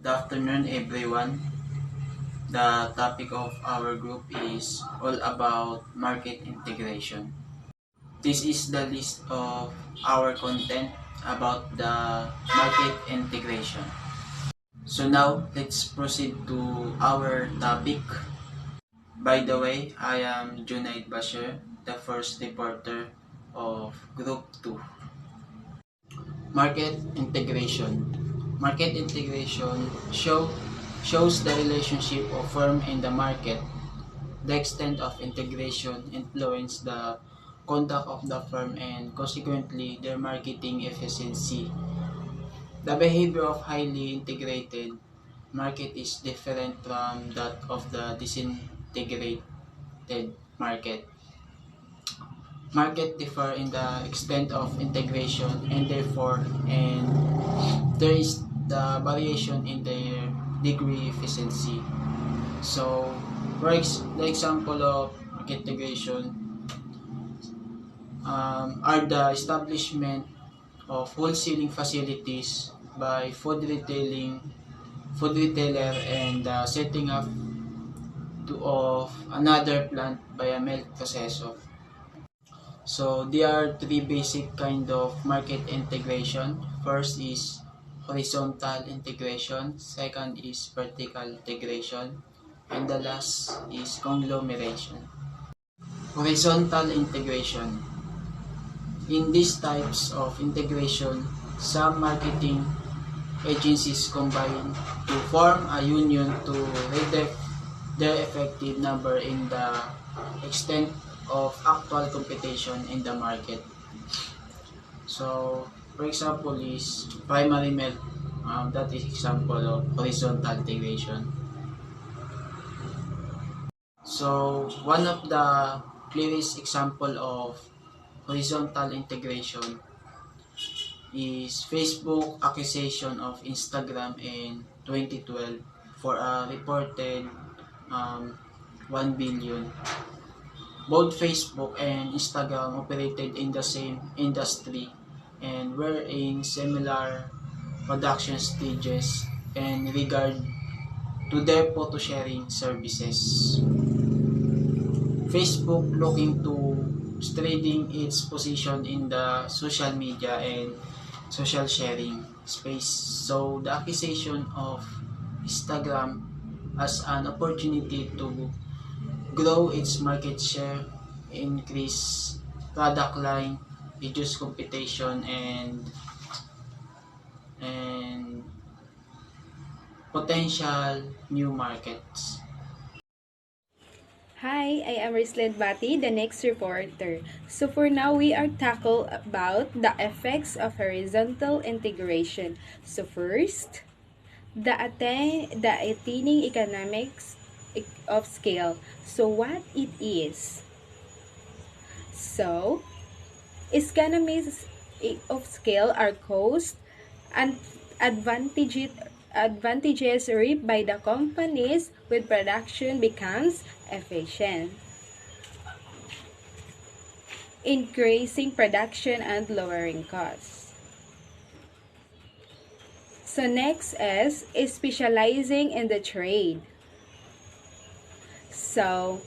Good afternoon, everyone. The topic of our group is all about market integration. This is the list of our content about the market integration. So now, let's proceed to our topic. By the way, I am Junaid Bashir, the first reporter of Group 2. Market integration. Market integration shows the relationship of firm in the market. The extent of integration influence the conduct of the firm and consequently their marketing efficiency. The behavior of highly integrated market is different from that of the disintegrated market. Market differ in the extent of integration and there is the variation in their degree efficiency. So, the example of market integration are the establishment of wholesaling facilities by food retailer and setting up of another plant by a milk processor. So there are three basic kind of market integration. First is horizontal integration, second is vertical integration, and the last is conglomeration. Horizontal integration. In these types of integration, some marketing agencies combine to form a union to reduce their effective number in the extent of actual competition in the market. So, for example, is primary milk. That is example of horizontal integration. So, one of the clearest example of horizontal integration is Facebook acquisition of Instagram in 2012 for a reported um, 1 billion. Both Facebook and Instagram operated in the same industry and were in similar production stages in regard to their photo sharing services. Facebook looking to strengthen its position in the social media and social sharing space. So the acquisition of Instagram as an opportunity to grow its market share, increase product line, reduce competition and potential new markets. Hi, I am Risled Bati, the next reporter. So for now, we are tackle about the effects of horizontal integration. So first, the attaining economics of scale. So what it is? So, economies of scale are cost and advantages reaped by the companies with production becomes efficient, increasing production and lowering costs. So next is specializing in the trade. So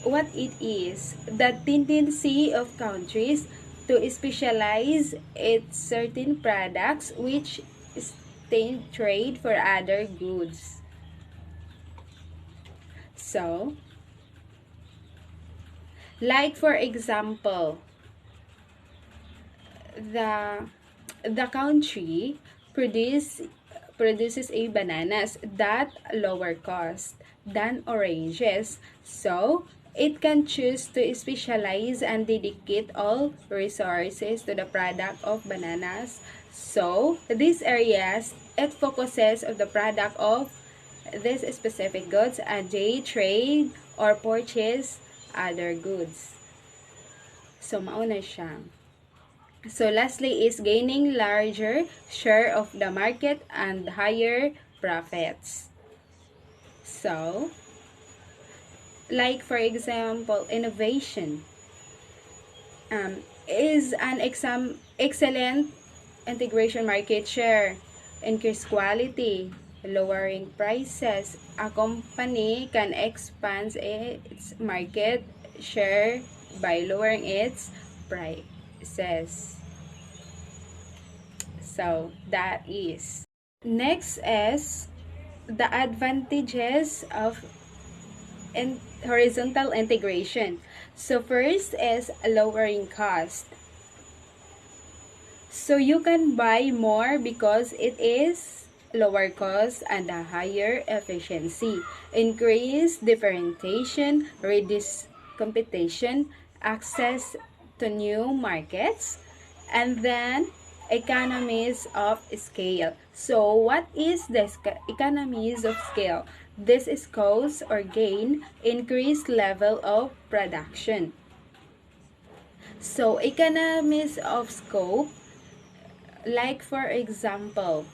what it is, the tendency of countries to specialize its certain products which stay trade for other goods. So, like for example, the the country produces a bananas that lower cost than oranges, so it can choose to specialize and dedicate all resources to the product of bananas. So these areas, it focuses on the product of this specific goods and they trade or purchase other goods. So mauna siya. So lastly is gaining larger share of the market and higher profits. So, like for example, innovation is an excellent integration market share. increase quality, lowering prices. A company can expand its market share by lowering its prices. So, that is. Next is the advantages of horizontal integration. So, first is lowering cost. So you can buy more because it is lower cost and a higher efficiency. Increase differentiation, reduce competition, access to new markets, and then economies of scale. So what is the economies of scale? This is cost or gain, increased level of production. So economies of scope, like for example,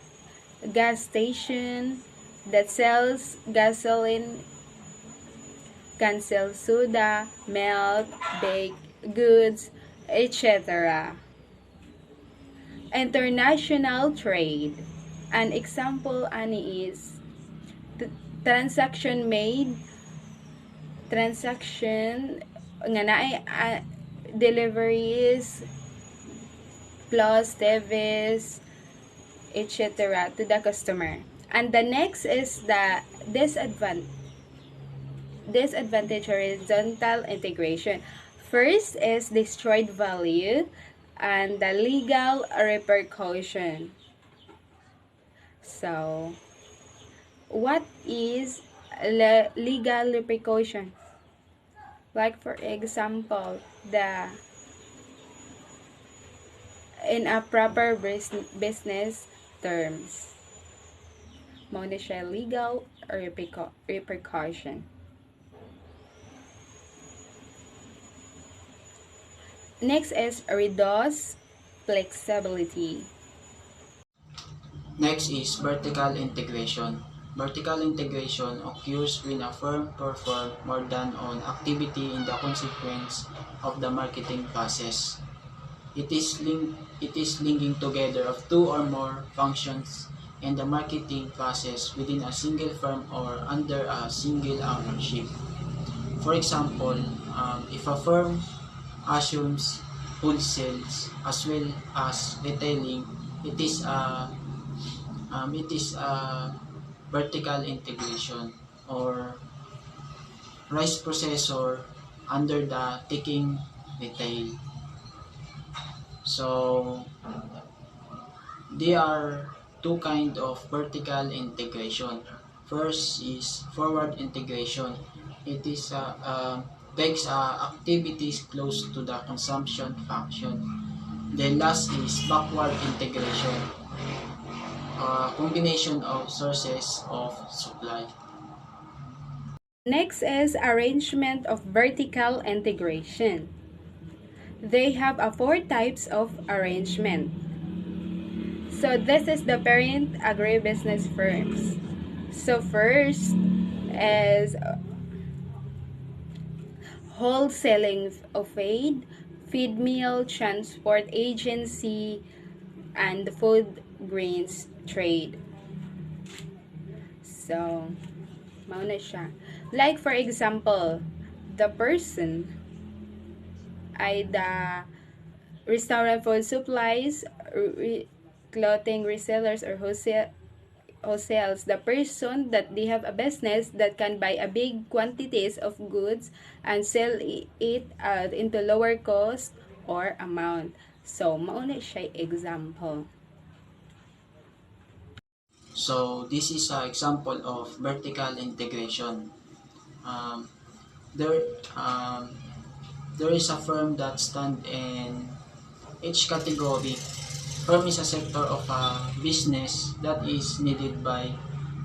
gas station that sells gasoline can sell soda, milk, baked goods, etc. International trade. An example ani is transaction made, transaction nga naay deliveries plus service, etc. to the customer. And the next is the disadvantage horizontal integration. First is destroyed value and the legal repercussion. So, what is legal repercussion? Like for example, the in a proper business terms. Mao na siya legal repercussion. Next is reduce flexibility. Next is vertical integration. Vertical integration occurs when a firm performs more than one activity in the consequence of the marketing process. It is linking together of two or more functions in the marketing process within a single firm or under a single ownership. For example, if a firm assumes wholesales as well as retailing, it is a vertical integration, or rice processor under the taking retail. So there are two kind of vertical integration. First is forward integration. It is takes activities close to the consumption function. Then last is backward integration, a combination of sources of supply. Next is arrangement of vertical integration. They have four types of arrangement. So this is the parent agribusiness firms. So first is wholesaling of feed mill, transport agency, and food grains trade. So, mao na siya. Like for example, the person ay the restaurant food supplies, clothing resellers or wholesales, the person that they have a business that can buy a big quantities of goods and sell it into lower cost or amount. So, mauna siya example. So this is an example of vertical integration. Um, there, um, there is a firm that stand in each category. Firm is a sector of a business that is needed by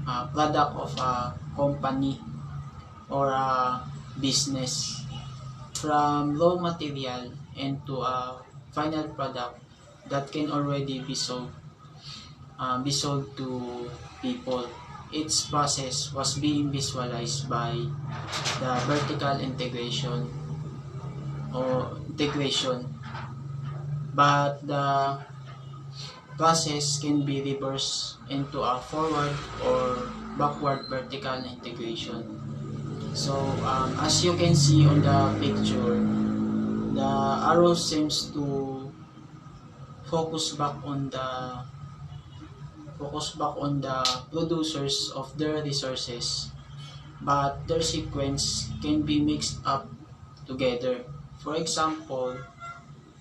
a product of a company or a business, from raw material into a final product that can already be sold to people. Its process was being visualized by the vertical integration or integration, but process can be reversed into a forward or backward vertical integration. So as you can see on the picture, the arrow seems to focus back on the producers of their resources, but their sequence can be mixed up together. For example,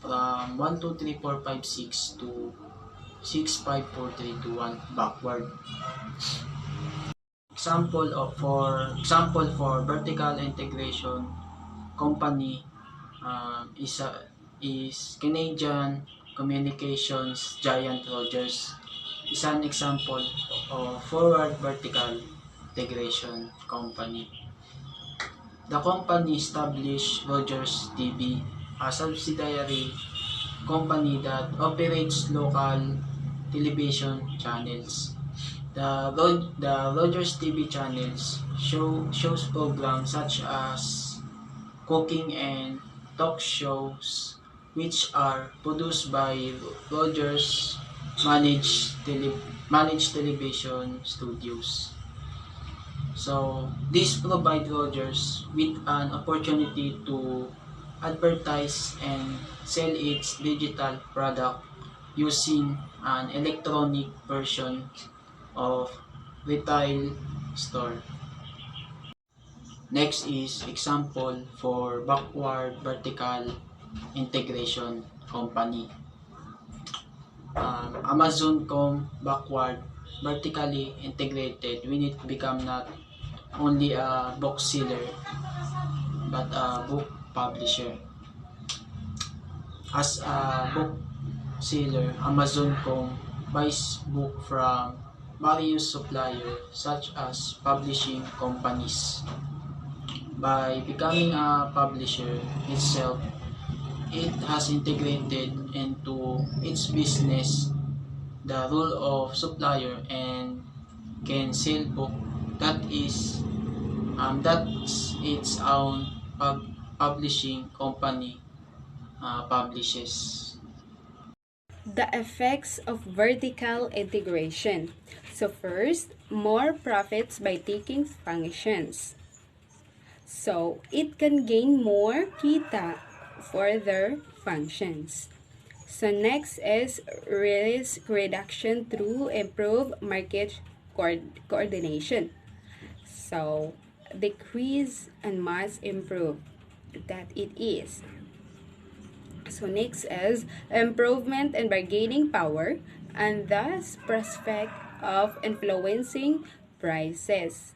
from 1, 2, 3, 4, 5, 6 to 6, 5, 4, 3, 2, 1 backward. Example for vertical integration company is Canadian communications giant Rogers. Is an example of forward vertical integration company. The company established Rogers TV, a subsidiary company that operates local television channels. The Rogers TV channels shows programs such as cooking and talk shows, which are produced by Rogers managed television studios. So this provides Rogers with an opportunity to advertise and sell its digital product using an electronic version of retail store. Next is example for backward vertical integration company. Amazon.com backward vertically integrated when it become not only a book seller but a book publisher. As a book seller, Amazon.com buys book from various suppliers such as publishing companies. By becoming a publisher itself, it has integrated into its business the role of supplier and can sell book that is that's its own publishing company publishes. The effects of vertical integration. So first, more profits by taking functions. So it can gain more kita for their functions. So next is risk reduction through improved market coordination. So decrease and must improve that it is. So next is improvement in bargaining power and thus prospect of influencing prices.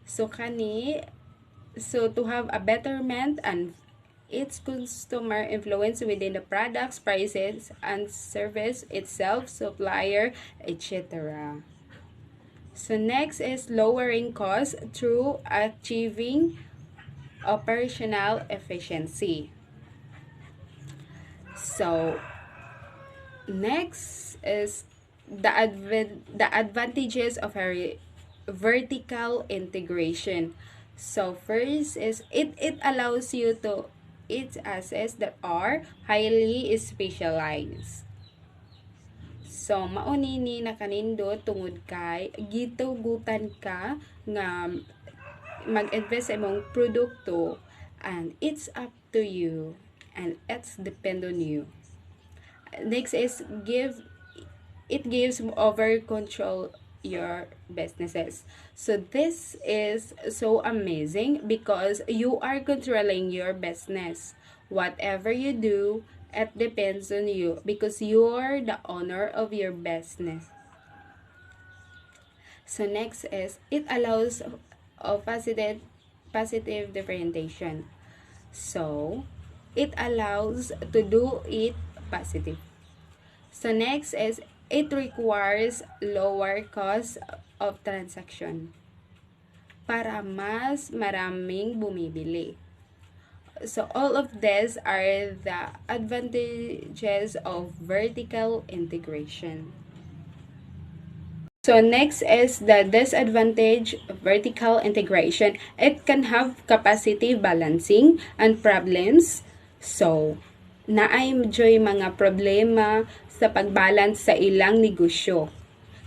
So to have a betterment and its customer influence within the products, prices, and service itself, supplier, etc. So next is lowering costs through achieving operational efficiency. So next is the advantages of a vertical integration. So first is it allows you to its assets that are highly specialized. So maunini na kanindot tungod kay gitugutan ka nga mag-invest sa imong produkto and it's up to you and it's depend on you. Next is it gives over control your businesses. So this is so amazing because you are controlling your business. Whatever you do, it depends on you because you're the owner of your business. So next is it allows a positive differentiation. So it allows to do it positive. So next is it requires lower cost of transaction para mas maraming bumibili. So all of these are the advantages of vertical integration. So next is the disadvantage of vertical integration. It can have capacity balancing and problems. So naay medyo'y mga problema sa pagbalance sa ilang negosyo.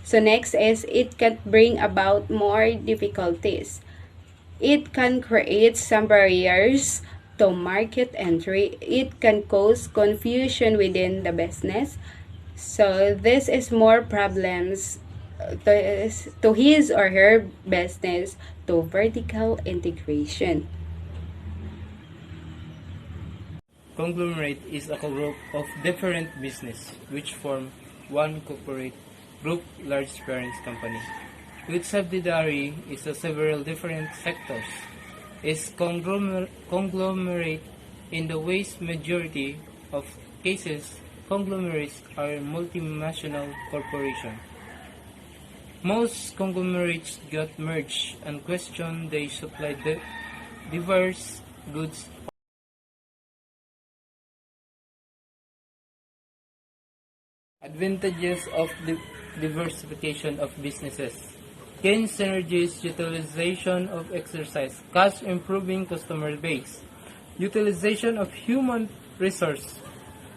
So next is it can bring about more difficulties. It can create some barriers to market entry. It can cause confusion within the business. So this is more problems to his or her business to vertical integration. Conglomerate is a group of different business which form one corporate group large parent company. With subsidiary is a several different sectors. Is conglomerate in the vast majority of cases, conglomerates are multinational corporations. Most conglomerates got merged and question they supply diverse goods. Advantages of diversification of businesses. Gain synergies, utilization of exercise, cost improving customer base, utilization of human resource,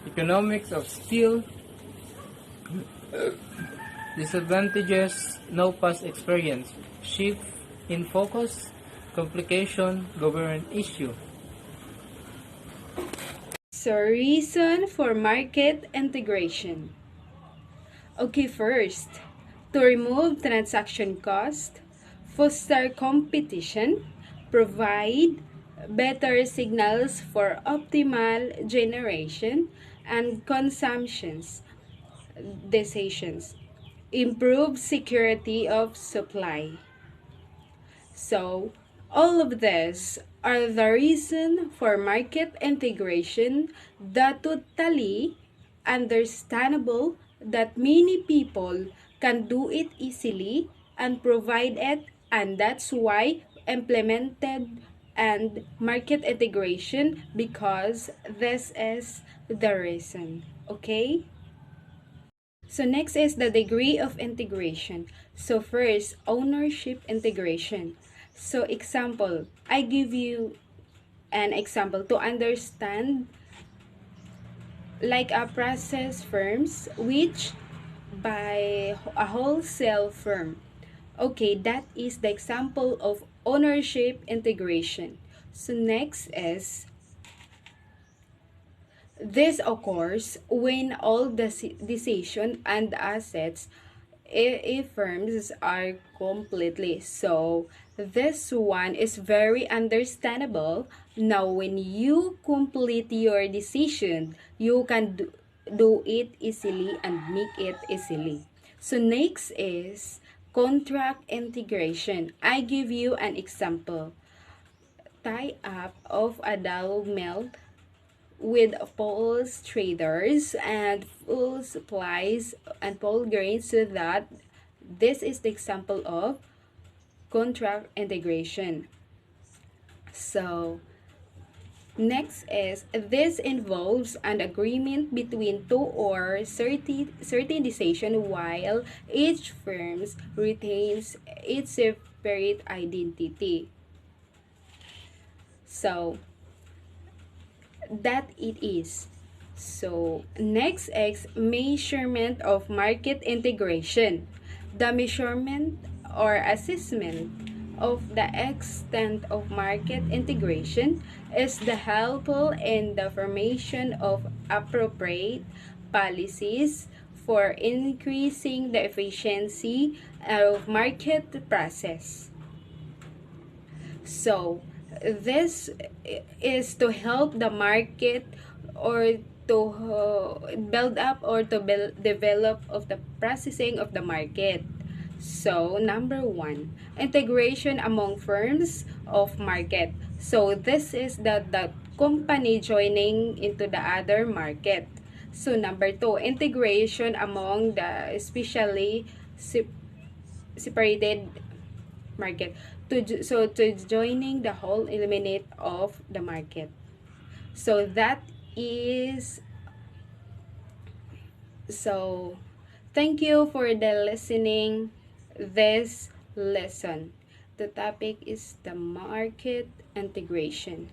economics of skill. Disadvantages, no past experience, shift in focus, complication, government issue. So reason for market integration. Okay, first, to remove transaction cost, foster competition, provide better signals for optimal generation and consumptions decisions, improve security of supply. So, all of this are the reason for market integration that totally understandable that many people can do it easily and provide it, and that's why implemented and market integration, because this is the reason. Okay? So next is the degree of integration. So first, ownership integration. So example, I give you an example to understand, like a process firms which by a wholesale firm. Okay, that is the example of ownership integration. So next is this occurs when all the decision and assets firms are completely. So this one is very understandable. Now when you complete your decision, you can do it easily and make it easily. So next is contract integration. I give you an example. Tie up of a dough mill with Paul's traders and full supplies and Paul grains, so that this is the example of contract integration. So next is this involves an agreement between two or certain decision while each firm retains its separate identity. So that it is. So, next is measurement of market integration. The measurement or assessment of the extent of market integration is the helpful in the formation of appropriate policies for increasing the efficiency of market process. So, this is to help the market or to build up or to develop of the processing of the market. So, number one, integration among firms of market. So, this is the company joining into the other market. So, number two, integration among the especially separated market. To joining the whole eliminate of the market. So that is, so thank you for the listening this lesson. The topic is the market integration.